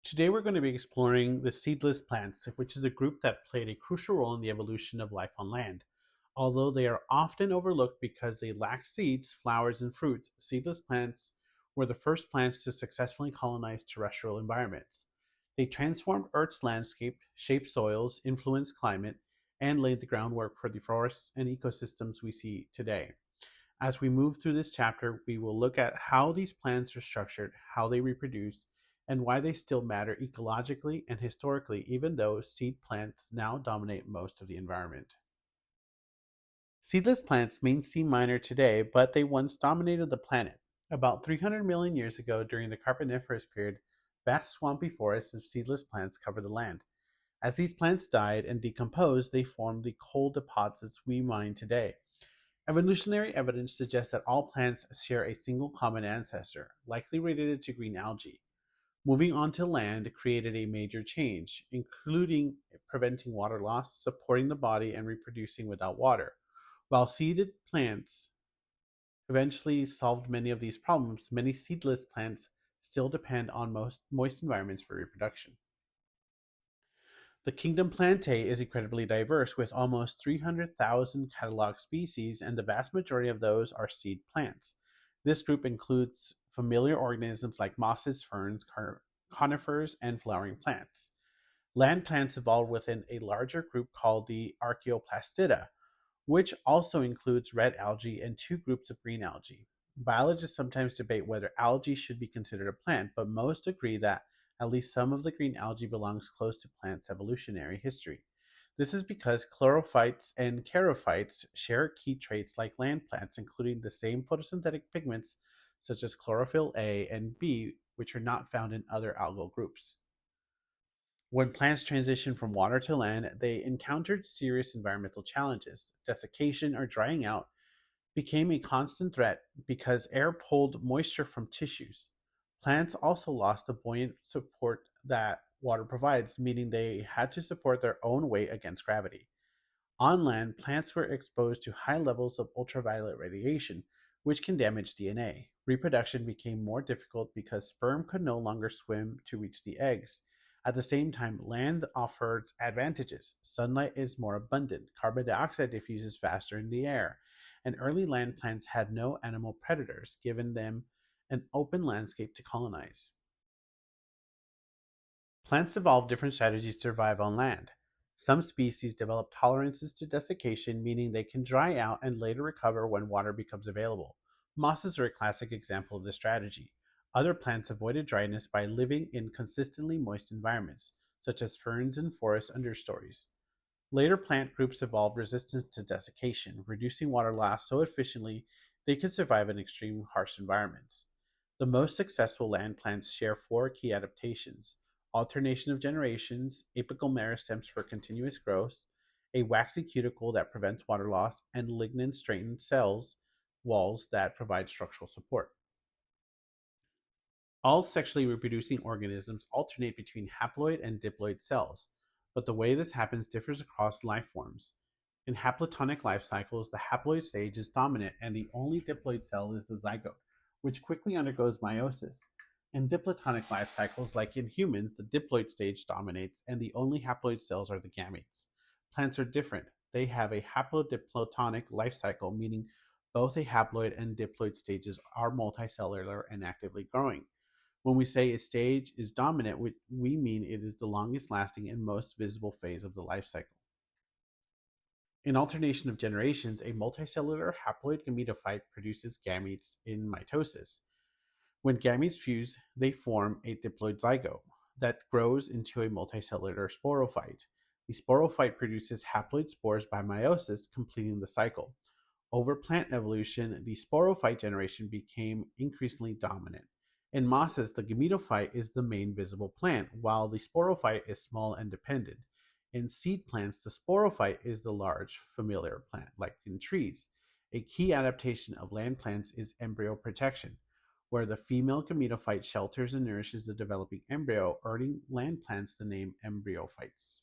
Today we're going to be exploring the seedless plants, which is a group that played a crucial role in the evolution of life on land. Although they are often overlooked because they lack seeds, flowers, and fruits, seedless plants were the first plants to successfully colonize terrestrial environments. They transformed Earth's landscape, shaped soils, influenced climate, and laid the groundwork for the forests and ecosystems we see today. As we move through this chapter, we will look at how these plants are structured, how they reproduce, and why they still matter ecologically and historically, even though seed plants now dominate most of the environment. Seedless plants may seem minor today, but they once dominated the planet. About 300 million years ago, during the Carboniferous period, vast swampy forests of seedless plants covered the land. As these plants died and decomposed, they formed the coal deposits we mine today. Evolutionary evidence suggests that all plants share a single common ancestor, likely related to green algae. Moving onto land created a major change, including preventing water loss, supporting the body, and reproducing without water. While seeded plants eventually solved many of these problems, many seedless plants still depend on most moist environments for reproduction. The kingdom Plantae is incredibly diverse, with almost 300,000 cataloged species, and the vast majority of those are seed plants. This group includes familiar organisms like mosses, ferns, conifers, and flowering plants. Land plants evolved within a larger group called the Archaeoplastida, which also includes red algae and two groups of green algae. Biologists sometimes debate whether algae should be considered a plant, but most agree that at least some of the green algae belongs close to plants' evolutionary history. This is because chlorophytes and charophytes share key traits like land plants, including the same photosynthetic pigments such as chlorophyll A and B, which are not found in other algal groups. When plants transitioned from water to land, they encountered serious environmental challenges. Desiccation or drying out became a constant threat because air pulled moisture from tissues. Plants also lost the buoyant support that water provides, meaning they had to support their own weight against gravity. On land, plants were exposed to high levels of ultraviolet radiation, which can damage DNA. Reproduction became more difficult because sperm could no longer swim to reach the eggs. At the same time, land offered advantages. Sunlight is more abundant, carbon dioxide diffuses faster in the air, and early land plants had no animal predators, giving them an open landscape to colonize. Plants evolve different strategies to survive on land. Some species develop tolerances to desiccation, meaning they can dry out and later recover when water becomes available. Mosses are a classic example of this strategy. Other plants avoided dryness by living in consistently moist environments, such as ferns and forest understories. Later plant groups evolved resistance to desiccation, reducing water loss so efficiently they could survive in extreme harsh environments. The most successful land plants share four key adaptations: alternation of generations, apical meristems for continuous growth, a waxy cuticle that prevents water loss, and lignin straightened cells walls that provide structural support. All sexually reproducing organisms alternate between haploid and diploid cells, but the way this happens differs across life forms. In haplotonic life cycles, the haploid stage is dominant and the only diploid cell is the zygote, which quickly undergoes meiosis. In diplotonic life cycles, like in humans, the diploid stage dominates and the only haploid cells are the gametes. Plants are different. They have a haplodiplotonic life cycle, meaning both a haploid and diploid stages are multicellular and actively growing. When we say a stage is dominant, we mean it is the longest lasting and most visible phase of the life cycle. In alternation of generations, a multicellular haploid gametophyte produces gametes in mitosis. When gametes fuse, they form a diploid zygote that grows into a multicellular sporophyte. The sporophyte produces haploid spores by meiosis, completing the cycle. Over plant evolution, the sporophyte generation became increasingly dominant. In mosses, the gametophyte is the main visible plant, while the sporophyte is small and dependent. In seed plants, the sporophyte is the large, familiar plant, like in trees. A key adaptation of land plants is embryo protection, where the female gametophyte shelters and nourishes the developing embryo, earning land plants the name embryophytes.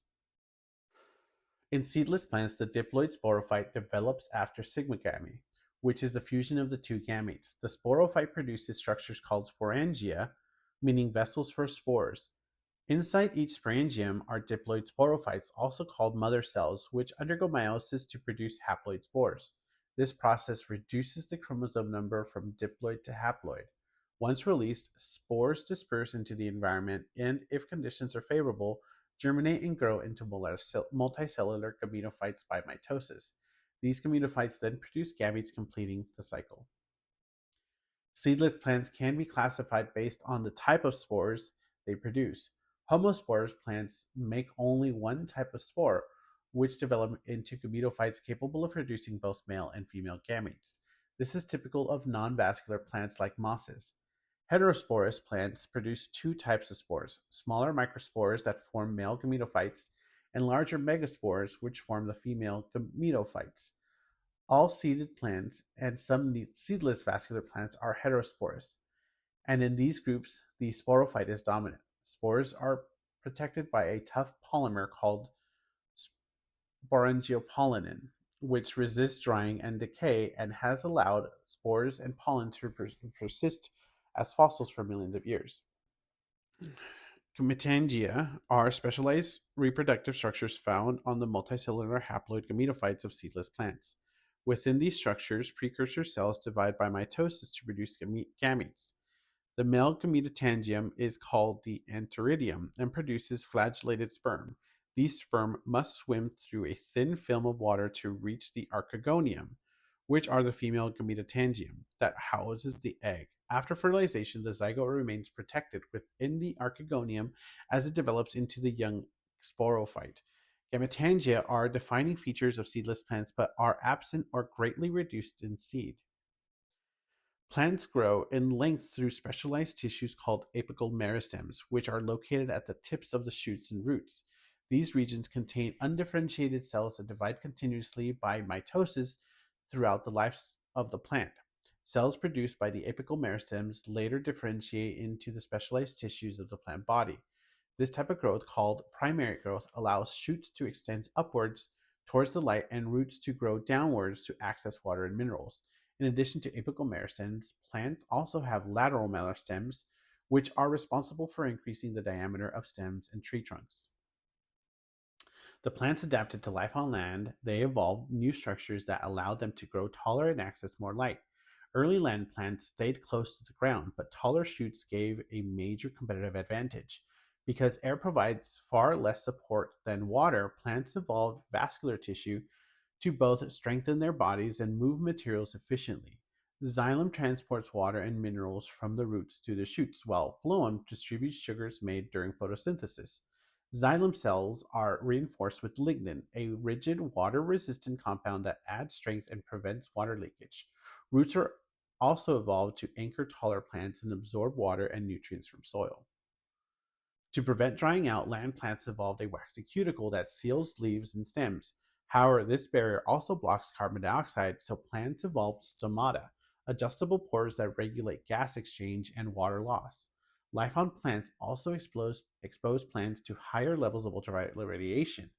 In seedless plants, the diploid sporophyte develops after sigmogamy, which is the fusion of the two gametes. The sporophyte produces structures called sporangia, meaning vessels for spores. Inside each sporangium are diploid sporophytes, also called mother cells, which undergo meiosis to produce haploid spores. This process reduces the chromosome number from diploid to haploid. Once released, spores disperse into the environment and, if conditions are favorable, germinate and grow into multicellular gametophytes by mitosis. These gametophytes then produce gametes, completing the cycle. Seedless plants can be classified based on the type of spores they produce. Homospores plants make only one type of spore, which develop into gametophytes capable of producing both male and female gametes. This is typical of non-vascular plants like mosses. Heterosporous plants produce two types of spores: smaller microspores that form male gametophytes, and larger megaspores which form the female gametophytes. All seeded plants and some seedless vascular plants are heterosporous, and in these groups, the sporophyte is dominant. Spores are protected by a tough polymer called sporangiopollenin, which resists drying and decay and has allowed spores and pollen to persist as fossils for millions of years. Gametangia are specialized reproductive structures found on the multicellular haploid gametophytes of seedless plants. Within these structures, precursor cells divide by mitosis to produce gametes. The male gametotangium is called the antheridium and produces flagellated sperm. These sperm must swim through a thin film of water to reach the archegonium, which are the female gametotangium that houses the egg. After fertilization, the zygote remains protected within the archegonium as it develops into the young sporophyte. Gametangia are defining features of seedless plants but are absent or greatly reduced in seed. Plants grow in length through specialized tissues called apical meristems, which are located at the tips of the shoots and roots. These regions contain undifferentiated cells that divide continuously by mitosis throughout the life of the plant. Cells produced by the apical meristems later differentiate into the specialized tissues of the plant body. This type of growth, called primary growth, allows shoots to extend upwards towards the light and roots to grow downwards to access water and minerals. In addition to apical meristems, plants also have lateral meristems, which are responsible for increasing the diameter of stems and tree trunks. The plants adapted to life on land. They evolved new structures that allowed them to grow taller and access more light. Early land plants stayed close to the ground, but taller shoots gave a major competitive advantage. Because air provides far less support than water, plants evolved vascular tissue to both strengthen their bodies and move materials efficiently. Xylem transports water and minerals from the roots to the shoots, while phloem distributes sugars made during photosynthesis. Xylem cells are reinforced with lignin, a rigid, water resistant compound that adds strength and prevents water leakage. Roots are also evolved to anchor taller plants and absorb water and nutrients from soil. To prevent drying out, land plants evolved a waxy cuticle that seals leaves and stems. However, this barrier also blocks carbon dioxide, so plants evolved stomata, adjustable pores that regulate gas exchange and water loss. Life on plants also expose plants to higher levels of ultraviolet radiation,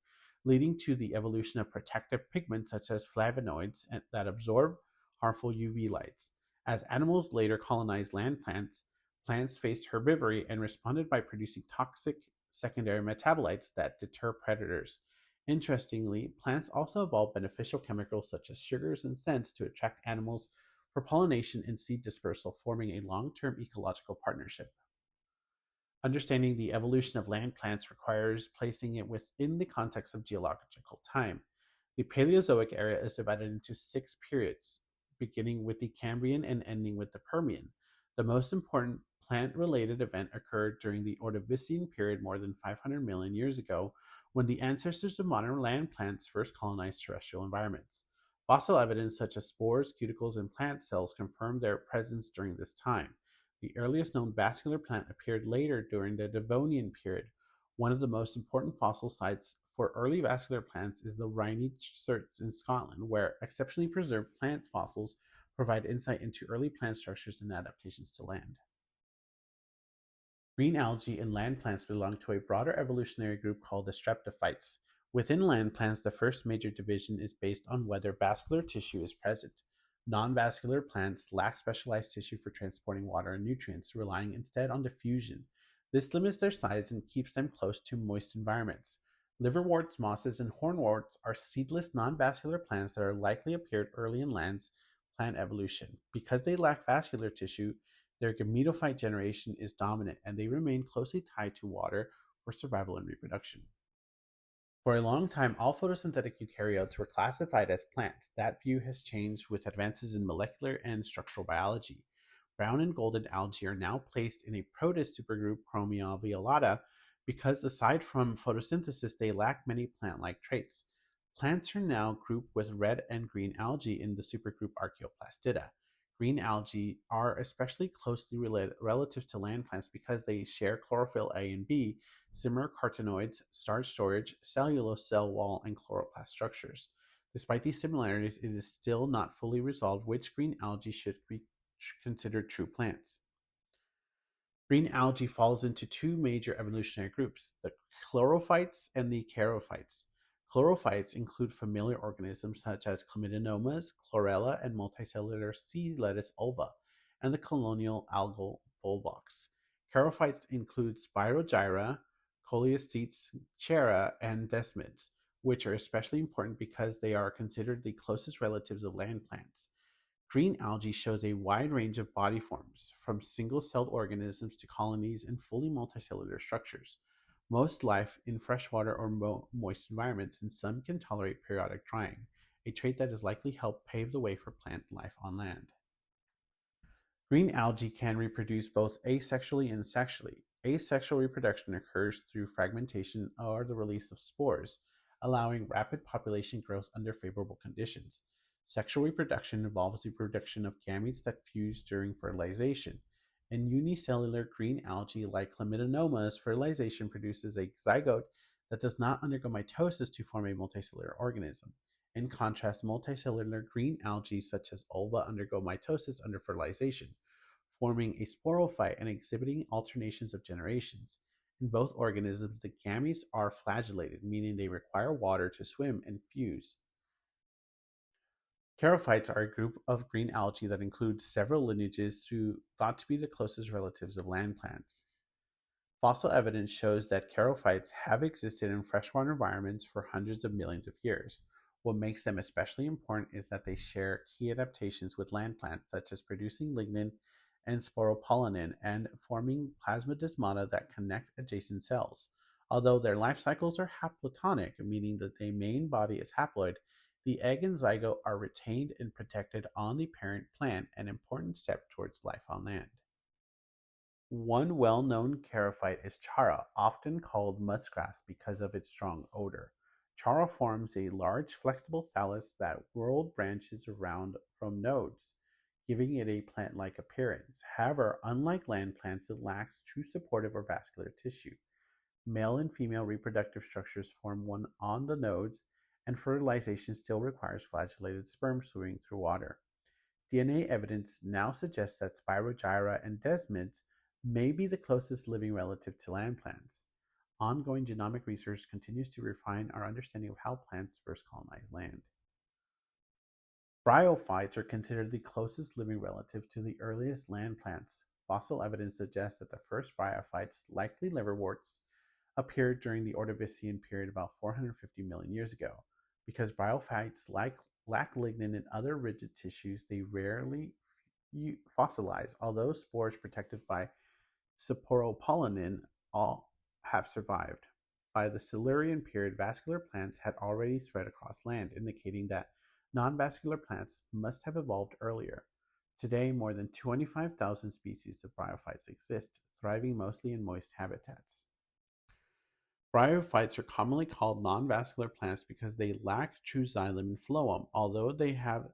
leading to the evolution of protective pigments such as flavonoids that absorb harmful UV lights. As animals later colonized land plants, plants faced herbivory and responded by producing toxic secondary metabolites that deter predators. Interestingly, plants also evolved beneficial chemicals such as sugars and scents to attract animals for pollination and seed dispersal, forming a long term ecological partnership. Understanding the evolution of land plants requires placing it within the context of geological time. The Paleozoic era is divided into six periods, beginning with the Cambrian and ending with the Permian. The most important plant related event occurred during the Ordovician period more than 500 million years ago, when the ancestors of modern land plants first colonized terrestrial environments. Fossil evidence such as spores, cuticles, and plant cells confirm their presence during this time. The earliest known vascular plant appeared later during the Devonian period. One of the most important fossil sites for early vascular plants is the Rhynie Church in Scotland, where exceptionally preserved plant fossils provide insight into early plant structures and adaptations to land. Green algae in land plants belong to a broader evolutionary group called the streptophytes. Within land plants, the first major division is based on whether vascular tissue is present. Non-vascular plants lack specialized tissue for transporting water and nutrients, relying instead on diffusion. This limits their size and keeps them close to moist environments. Liverworts, mosses, and hornworts are seedless non-vascular plants that are likely appeared early in land's plant evolution. Because they lack vascular tissue, their gametophyte generation is dominant and they remain closely tied to water for survival and reproduction. For a long time, all photosynthetic eukaryotes were classified as plants. That view has changed with advances in molecular and structural biology. Brown and golden algae are now placed in a protist supergroup Chromia violata because, aside from photosynthesis, they lack many plant like traits. Plants are now grouped with red and green algae in the supergroup Archaeoplastida. Green algae are especially closely related relative to land plants because they share chlorophyll A and B, similar carotenoids, starch storage, cellulose cell wall, and chloroplast structures. Despite these similarities, it is still not fully resolved which green algae should be considered true plants. Green algae falls into two major evolutionary groups, the chlorophytes and the charophytes. Chlorophytes include familiar organisms such as chlamydomonas, chlorella, and multicellular sea lettuce ulva, and the colonial algal volvox. Charophytes include Spirogyra, Coleostetes, Chera, and Desmids, which are especially important because they are considered the closest relatives of land plants. Green algae shows a wide range of body forms, from single-celled organisms to colonies and fully multicellular structures. Most life in freshwater or moist environments, and some can tolerate periodic drying, a trait that has likely helped pave the way for plant life on land. Green algae can reproduce both asexually and sexually. Asexual reproduction occurs through fragmentation or the release of spores, allowing rapid population growth under favorable conditions. Sexual reproduction involves the production of gametes that fuse during fertilization. In unicellular green algae like chlamydomonas, fertilization produces a zygote that does not undergo mitosis to form a multicellular organism. In contrast, multicellular green algae such as ulva undergo mitosis under fertilization, forming a sporophyte and exhibiting alternations of generations. In both organisms, the gametes are flagellated, meaning they require water to swim and fuse. Charophytes are a group of green algae that includes several lineages thought to be the closest relatives of land plants. Fossil evidence shows that charophytes have existed in freshwater environments for hundreds of millions of years. What makes them especially important is that they share key adaptations with land plants, such as producing lignin and sporopollenin and forming plasmodesmata that connect adjacent cells. Although their life cycles are haplotonic, meaning that the main body is haploid, the egg and zygote are retained and protected on the parent plant, an important step towards life on land. One well-known charophyte is chara, often called muskgrass because of its strong odor. Chara forms a large flexible thallus that whorled branches around from nodes, giving it a plant-like appearance. However, unlike land plants, it lacks true supportive or vascular tissue. Male and female reproductive structures form one on the nodes, and fertilization still requires flagellated sperm swimming through water. DNA evidence now suggests that Spirogyra and Desmids may be the closest living relative to land plants. Ongoing genomic research continues to refine our understanding of how plants first colonized land. Bryophytes are considered the closest living relative to the earliest land plants. Fossil evidence suggests that the first bryophytes, likely liverworts, appeared during the Ordovician period about 450 million years ago. Because bryophytes lack lignin and other rigid tissues, they rarely fossilize, although spores protected by sporopollenin all have survived. By the Silurian period, vascular plants had already spread across land, indicating that non-vascular plants must have evolved earlier. Today, more than 25,000 species of bryophytes exist, thriving mostly in moist habitats. Bryophytes are commonly called non-vascular plants because they lack true xylem and phloem, although they have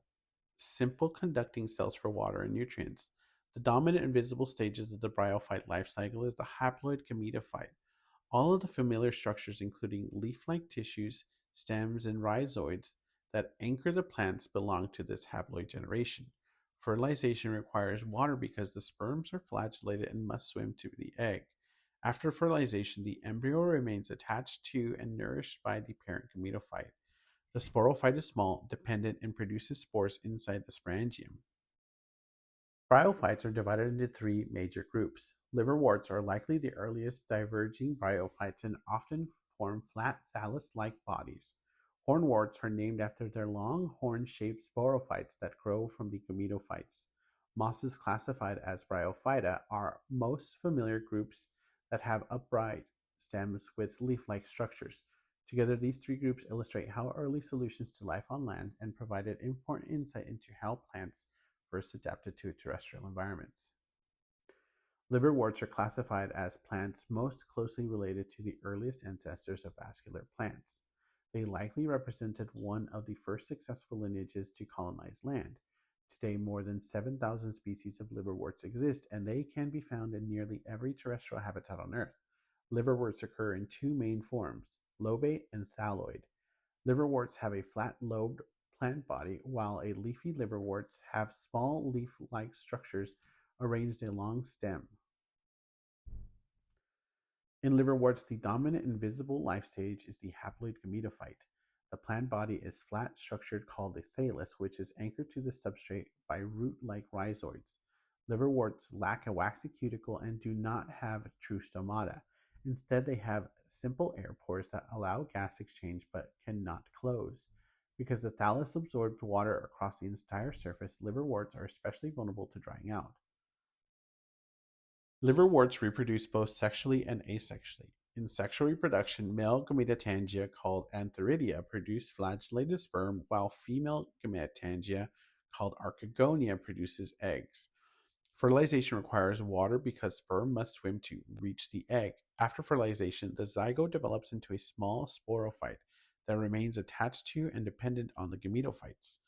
simple conducting cells for water and nutrients. The dominant and visible stages of the bryophyte life cycle is the haploid gametophyte. All of the familiar structures, including leaf-like tissues, stems, and rhizoids that anchor the plants, belong to this haploid generation. Fertilization requires water because the sperms are flagellated and must swim to the egg. After fertilization, the embryo remains attached to and nourished by the parent gametophyte. The sporophyte is small, dependent, and produces spores inside the sporangium. Bryophytes are divided into three major groups. Liverworts are likely the earliest diverging bryophytes and often form flat thallus-like bodies. Hornworts are named after their long horn-shaped sporophytes that grow from the gametophytes. Mosses classified as bryophyta are most familiar groups that have upright stems with leaf-like structures. Together, these three groups illustrate how early solutions to life on land and provided important insight into how plants first adapted to terrestrial environments. Liverworts are classified as plants most closely related to the earliest ancestors of vascular plants. They likely represented one of the first successful lineages to colonize land. Today, more than 7,000 species of liverworts exist, and they can be found in nearly every terrestrial habitat on Earth. Liverworts occur in two main forms, lobate and thalloid. Liverworts have a flat-lobed plant body, while a leafy liverworts have small leaf-like structures arranged along stem. In liverworts, the dominant and visible life stage is the haploid gametophyte. The plant body is flat structured called a thallus, which is anchored to the substrate by root-like rhizoids. Liverworts lack a waxy cuticle and do not have true stomata. Instead, they have simple air pores that allow gas exchange but cannot close. Because the thallus absorbs water across the entire surface, liverworts are especially vulnerable to drying out. Liverworts reproduce both sexually and asexually. In sexual reproduction, male gametotangia called antheridia produce flagellated sperm, while female gametotangia called archegonia produces eggs. Fertilization requires water because sperm must swim to reach the egg. After fertilization, the zygote develops into a small sporophyte that remains attached to and dependent on the gametophytes.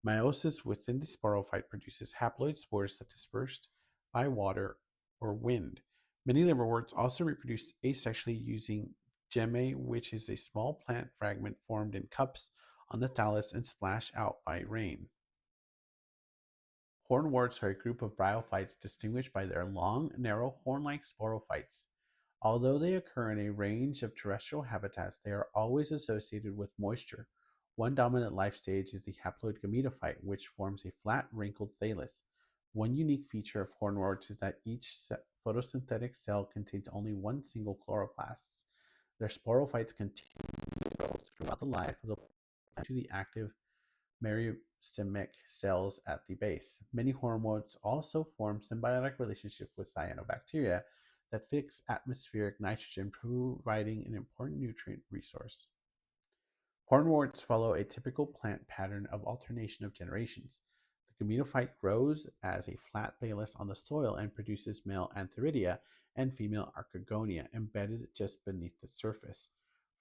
Meiosis within the sporophyte produces haploid spores that dispersed by water or wind. Many liverworts also reproduce asexually using gemme, which is a small plant fragment formed in cups on the thallus and splashed out by rain. Hornworts are a group of bryophytes distinguished by their long, narrow, horn-like sporophytes. Although they occur in a range of terrestrial habitats, they are always associated with moisture. One dominant life stage is the haploid gametophyte, which forms a flat, wrinkled thallus. One unique feature of hornworts is that each photosynthetic cell contains only one single chloroplast. Their sporophytes continue to grow throughout the life of the plant to the active meristemic cells at the base. Many hormones also form symbiotic relationships with cyanobacteria that fix atmospheric nitrogen, providing an important nutrient resource. Hornworts follow a typical plant pattern of alternation of generations. The gametophyte grows as a flat thallus on the soil and produces male antheridia and female archegonia embedded just beneath the surface.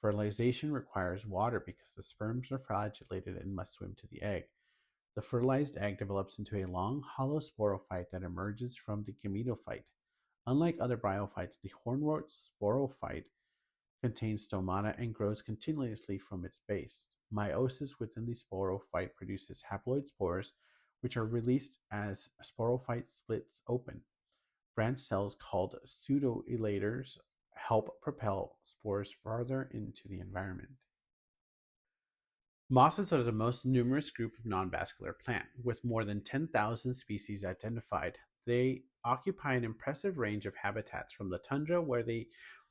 Fertilization requires water because the sperms are flagellated and must swim to the egg. The fertilized egg develops into a long, hollow sporophyte that emerges from the gametophyte. Unlike other bryophytes, the hornwort sporophyte contains stomata and grows continuously from its base. Meiosis within the sporophyte produces haploid spores, which are released as sporophyte splits open. Branch cells called pseudoelaters help propel spores farther into the environment. Mosses are the most numerous group of non-vascular plant, with more than 10,000 species identified. They occupy an impressive range of habitats from the tundra, where they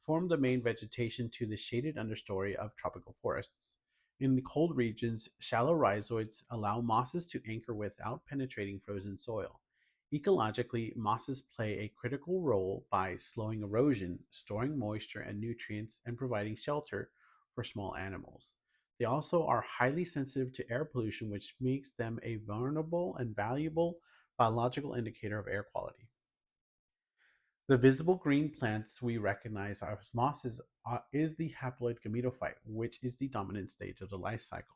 form the main vegetation, to the shaded understory of tropical forests. In the cold regions, shallow rhizoids allow mosses to anchor without penetrating frozen soil. Ecologically, mosses play a critical role by slowing erosion, storing moisture and nutrients, and providing shelter for small animals. They also are highly sensitive to air pollution, which makes them a vulnerable and valuable biological indicator of air quality. The visible green plants we recognize as mosses is the haploid gametophyte, which is the dominant stage of the life cycle.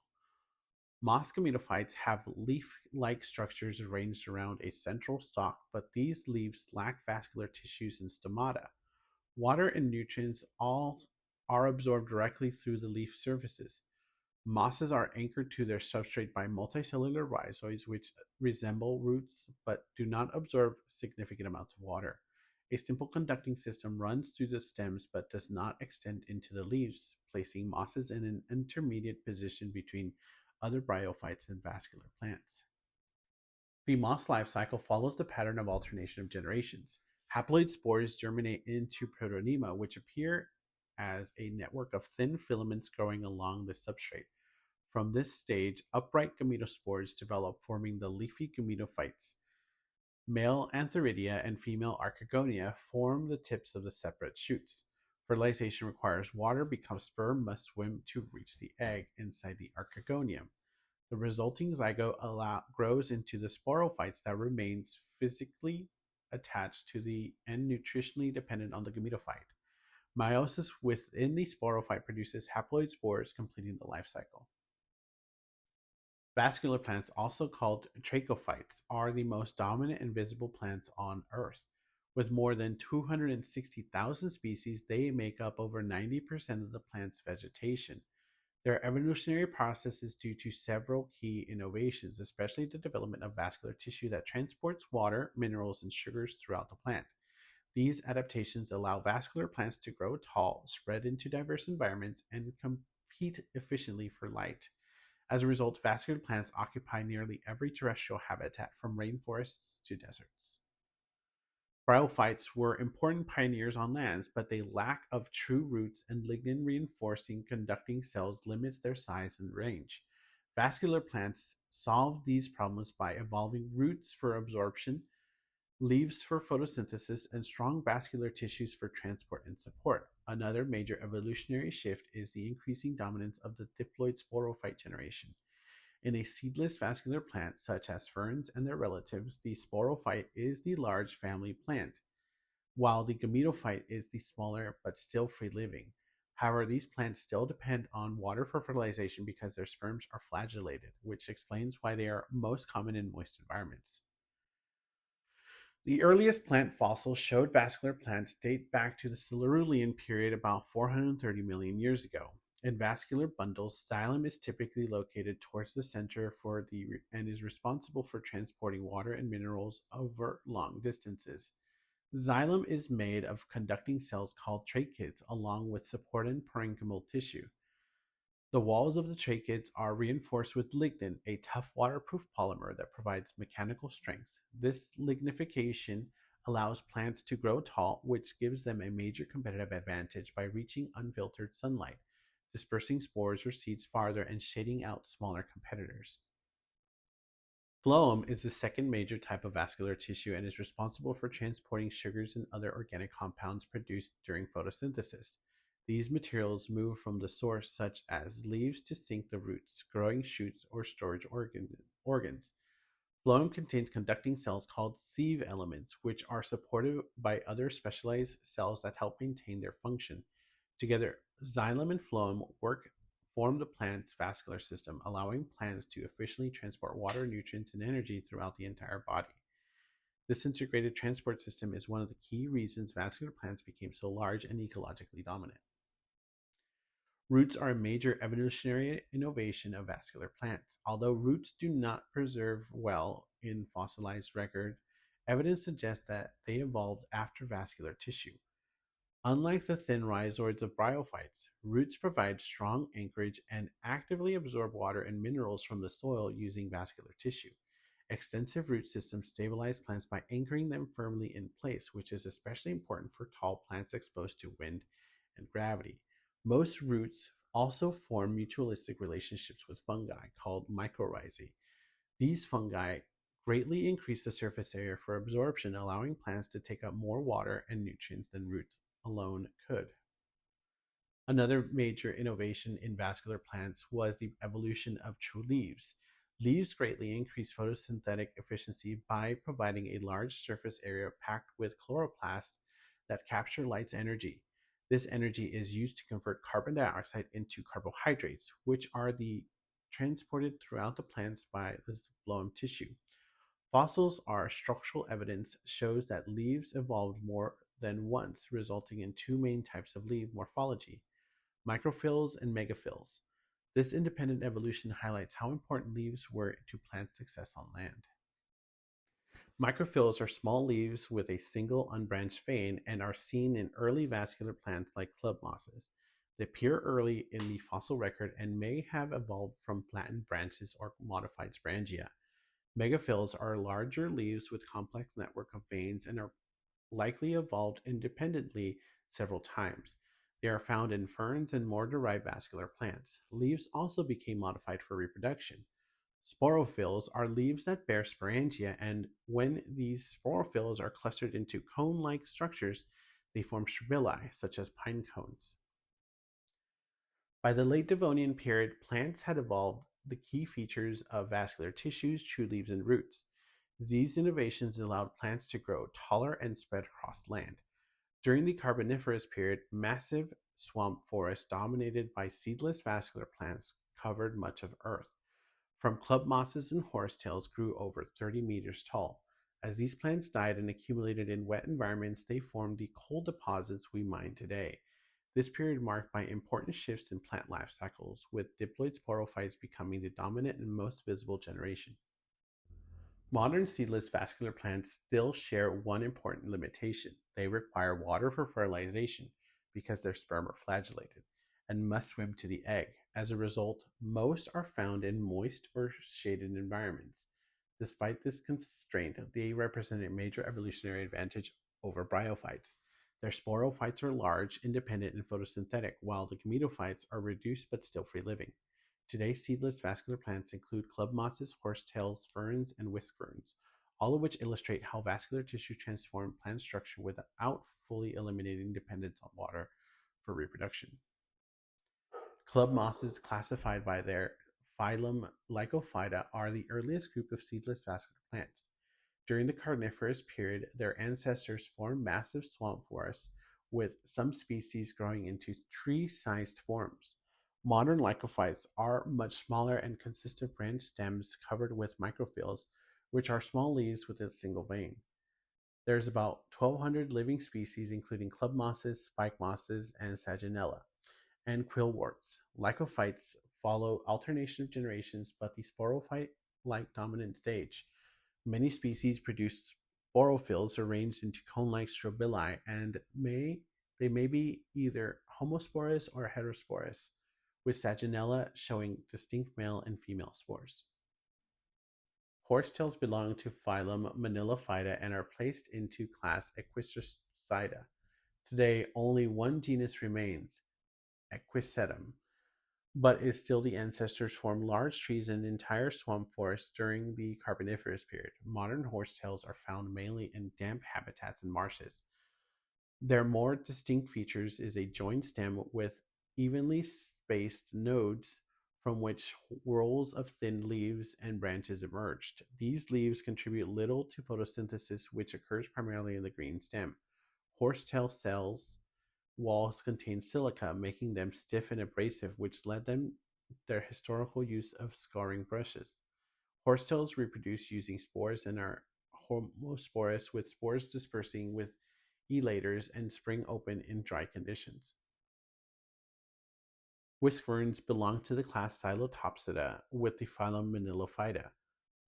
Moss gametophytes have leaf-like structures arranged around a central stalk, but these leaves lack vascular tissues and stomata. Water and nutrients all are absorbed directly through the leaf surfaces. Mosses are anchored to their substrate by multicellular rhizoids, which resemble roots but do not absorb significant amounts of water. A simple conducting system runs through the stems but does not extend into the leaves, placing mosses in an intermediate position between other bryophytes and vascular plants. The moss life cycle follows the pattern of alternation of generations. Haploid spores germinate into protonema, which appear as a network of thin filaments growing along the substrate. From this stage, upright gametospores develop, forming the leafy gametophytes. Male Antheridia and female Archegonia form the tips of the separate shoots. Fertilization requires water because sperm must swim to reach the egg inside the archegonium. The resulting zygote grows into the sporophytes that remains physically attached to the and nutritionally dependent on the gametophyte. Meiosis within the sporophyte produces haploid spores, completing the life cycle. Vascular plants, also called trachophytes, are the most dominant and visible plants on Earth. With more than 260,000 species, they make up over 90% of the plant's vegetation. Their evolutionary process is due to several key innovations, especially the development of vascular tissue that transports water, minerals, and sugars throughout the plant. These adaptations allow vascular plants to grow tall, spread into diverse environments, and compete efficiently for light. As a result, vascular plants occupy nearly every terrestrial habitat, from rainforests to deserts. Bryophytes were important pioneers on lands, but their lack of true roots and lignin reinforcing conducting cells limits their size and range. Vascular plants solved these problems by evolving roots for absorption, leaves for photosynthesis, and strong vascular tissues for transport and support. Another major evolutionary shift is the increasing dominance of the diploid sporophyte generation. In a seedless vascular plant, such as ferns and their relatives, the sporophyte is the large family plant, while the gametophyte is the smaller but still free living. However, these plants still depend on water for fertilization because their sperms are flagellated, which explains why they are most common in moist environments. The earliest plant fossils showed vascular plants date back to the Silurian period, about 430 million years ago. In vascular bundles, xylem is typically located towards the center and is responsible for transporting water and minerals over long distances. Xylem is made of conducting cells called tracheids, along with support and parenchymal tissue. The walls of the tracheids are reinforced with lignin, a tough waterproof polymer that provides mechanical strength. This lignification allows plants to grow tall, which gives them a major competitive advantage by reaching unfiltered sunlight, dispersing spores or seeds farther, and shading out smaller competitors. Phloem is the second major type of vascular tissue and is responsible for transporting sugars and other organic compounds produced during photosynthesis. These materials move from the source, such as leaves, to sink the roots, growing shoots, or storage organs. Phloem contains conducting cells called sieve elements, which are supported by other specialized cells that help maintain their function. Together, xylem and phloem form the plant's vascular system, allowing plants to efficiently transport water, nutrients, and energy throughout the entire body. This integrated transport system is one of the key reasons vascular plants became so large and ecologically dominant. Roots are a major evolutionary innovation of vascular plants. Although roots do not preserve well in fossilized record, evidence suggests that they evolved after vascular tissue. Unlike the thin rhizoids of bryophytes, roots provide strong anchorage and actively absorb water and minerals from the soil using vascular tissue. Extensive root systems stabilize plants by anchoring them firmly in place, which is especially important for tall plants exposed to wind and gravity. Most roots also form mutualistic relationships with fungi called mycorrhizae. These fungi greatly increase the surface area for absorption, allowing plants to take up more water and nutrients than roots alone could. Another major innovation in vascular plants was the evolution of true leaves. Leaves greatly increase photosynthetic efficiency by providing a large surface area packed with chloroplasts that capture light's energy. This energy is used to convert carbon dioxide into carbohydrates, which are transported throughout the plants by the phloem tissue. Fossils are structural evidence shows that leaves evolved more than once, resulting in two main types of leaf morphology: microphylls and megaphylls. This independent evolution highlights how important leaves were to plant success on land. Microphylls are small leaves with a single unbranched vein and are seen in early vascular plants like club mosses. They appear early in the fossil record and may have evolved from flattened branches or modified sporangia. Megaphylls are larger leaves with complex network of veins and are likely evolved independently several times. They are found in ferns and more derived vascular plants. Leaves also became modified for reproduction. Sporophylls are leaves that bear sporangia, and when these sporophylls are clustered into cone like structures, they form strobili, such as pine cones. By the late Devonian period, plants had evolved the key features of vascular tissues, true leaves, and roots. These innovations allowed plants to grow taller and spread across land. During the Carboniferous period, massive swamp forests dominated by seedless vascular plants covered much of Earth. From club mosses and horsetails grew over 30 meters tall. As these plants died and accumulated in wet environments, they formed the coal deposits we mine today. This period marked by important shifts in plant life cycles, with diploid sporophytes becoming the dominant and most visible generation. Modern seedless vascular plants still share one important limitation. They require water for fertilization because their sperm are flagellated and must swim to the egg. As a result, most are found in moist or shaded environments. Despite this constraint, they represent a major evolutionary advantage over bryophytes. Their sporophytes are large, independent, and photosynthetic, while the gametophytes are reduced but still free living. Today's seedless vascular plants include club mosses, horsetails, ferns, and whisk ferns, all of which illustrate how vascular tissue transforms plant structure without fully eliminating dependence on water for reproduction. Club mosses, classified by their phylum Lycophyta, are the earliest group of seedless vascular plants. During the Carboniferous period, their ancestors formed massive swamp forests, with some species growing into tree-sized forms. Modern lycophytes are much smaller and consist of branched stems covered with microphylls, which are small leaves with a single vein. There's about 1,200 living species, including club mosses, spike mosses, and saginella, and quillworts. Lycophytes follow alternation of generations, but the sporophyte-like dominant stage. Many species produce sporophylls arranged into cone-like strobili, and they may be either homosporous or heterosporous, with saginella showing distinct male and female spores. Horsetails belong to phylum Manilophyta and are placed into class Equistosida. Today, only one genus remains, Equisetum, but is still the ancestors formed large trees and entire swamp forests during the Carboniferous period. Modern horsetails are found mainly in damp habitats and marshes. Their more distinct features is a joined stem with evenly spaced nodes from which rolls of thin leaves and branches emerged. These leaves contribute little to photosynthesis, which occurs primarily in the green stem. Horsetail cells walls contain silica, making them stiff and abrasive, which led them their historical use of scoring brushes. Horsetails reproduce using spores and are homosporous, with spores dispersing with elaters and spring open in dry conditions. Whisk ferns belong to the class Xylotopsida with the phylum Manilophyta.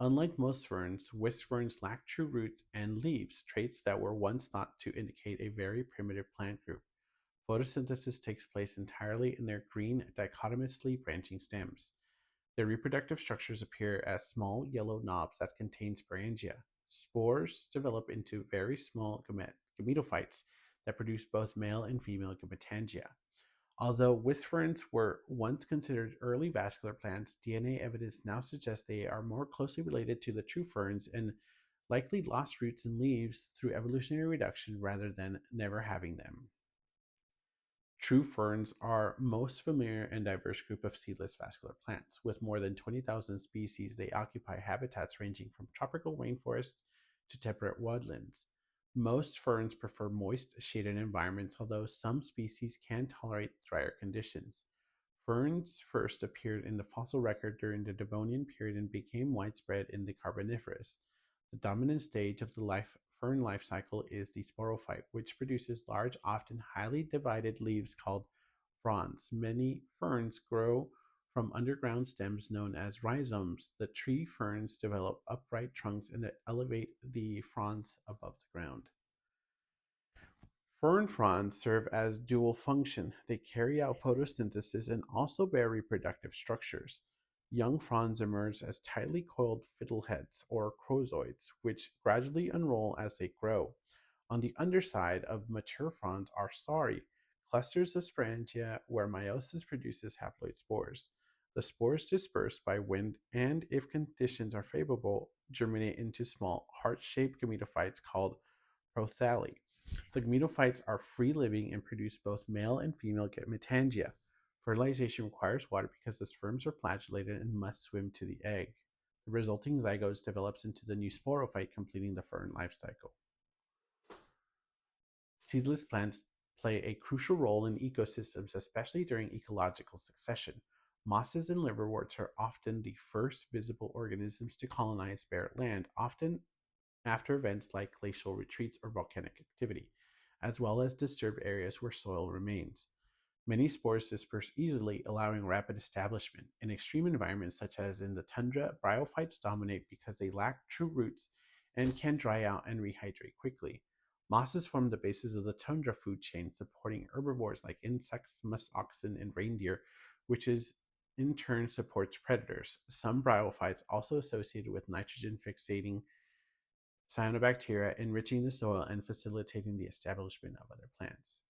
Unlike most ferns, whisk ferns lack true roots and leaves, traits that were once thought to indicate a very primitive plant group. Photosynthesis takes place entirely in their green, dichotomously branching stems. Their reproductive structures appear as small yellow knobs that contain sporangia. Spores develop into very small gametophytes that produce both male and female gametangia. Although whisk ferns were once considered early vascular plants, DNA evidence now suggests they are more closely related to the true ferns and likely lost roots and leaves through evolutionary reduction rather than never having them. True ferns are most familiar and diverse group of seedless vascular plants. With more than 20,000 species, they occupy habitats ranging from tropical rainforests to temperate woodlands. Most ferns prefer moist, shaded environments, although some species can tolerate drier conditions. Ferns first appeared in the fossil record during the Devonian period and became widespread in the Carboniferous. The dominant stage of the fern life cycle is the sporophyte, which produces large, often highly divided leaves called fronds. Many ferns grow from underground stems known as rhizomes. The tree ferns develop upright trunks and elevate the fronds above the ground. Fern fronds serve as dual function. They carry out photosynthesis and also bear reproductive structures. Young fronds emerge as tightly coiled fiddleheads or chrozoids, which gradually unroll as they grow. On the underside of mature fronds are starry, clusters of sporangia where meiosis produces haploid spores. The spores disperse by wind and, if conditions are favorable, germinate into small heart-shaped gametophytes called prothali. The gametophytes are free-living and produce both male and female gametangia. Fertilization requires water because the sperms are flagellated and must swim to the egg. The resulting zygote develops into the new sporophyte, completing the fern life cycle. Seedless plants play a crucial role in ecosystems, especially during ecological succession. Mosses and liverworts are often the first visible organisms to colonize bare land, often after events like glacial retreats or volcanic activity, as well as disturbed areas where soil remains. Many spores disperse easily, allowing rapid establishment. In extreme environments such as in the tundra, bryophytes dominate because they lack true roots and can dry out and rehydrate quickly. Mosses form the basis of the tundra food chain, supporting herbivores like insects, musk oxen, and reindeer, which is in turn supports predators. Some bryophytes also associated with nitrogen fixating cyanobacteria, enriching the soil and facilitating the establishment of other plants.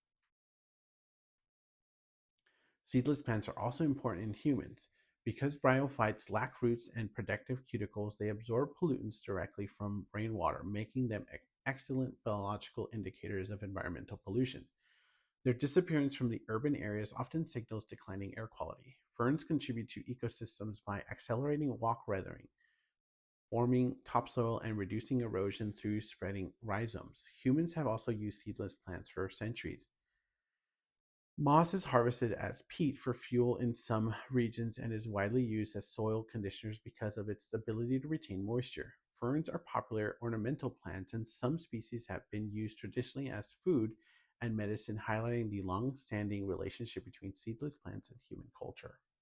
Seedless plants are also important in humans. Because bryophytes lack roots and protective cuticles, they absorb pollutants directly from rainwater, making them excellent biological indicators of environmental pollution. Their disappearance from the urban areas often signals declining air quality. Ferns contribute to ecosystems by accelerating rock weathering, forming topsoil and reducing erosion through spreading rhizomes. Humans have also used seedless plants for centuries. Moss is harvested as peat for fuel in some regions and is widely used as soil conditioners because of its ability to retain moisture. Ferns are popular ornamental plants, and some species have been used traditionally as food and medicine, highlighting the long standing relationship between seedless plants and human culture.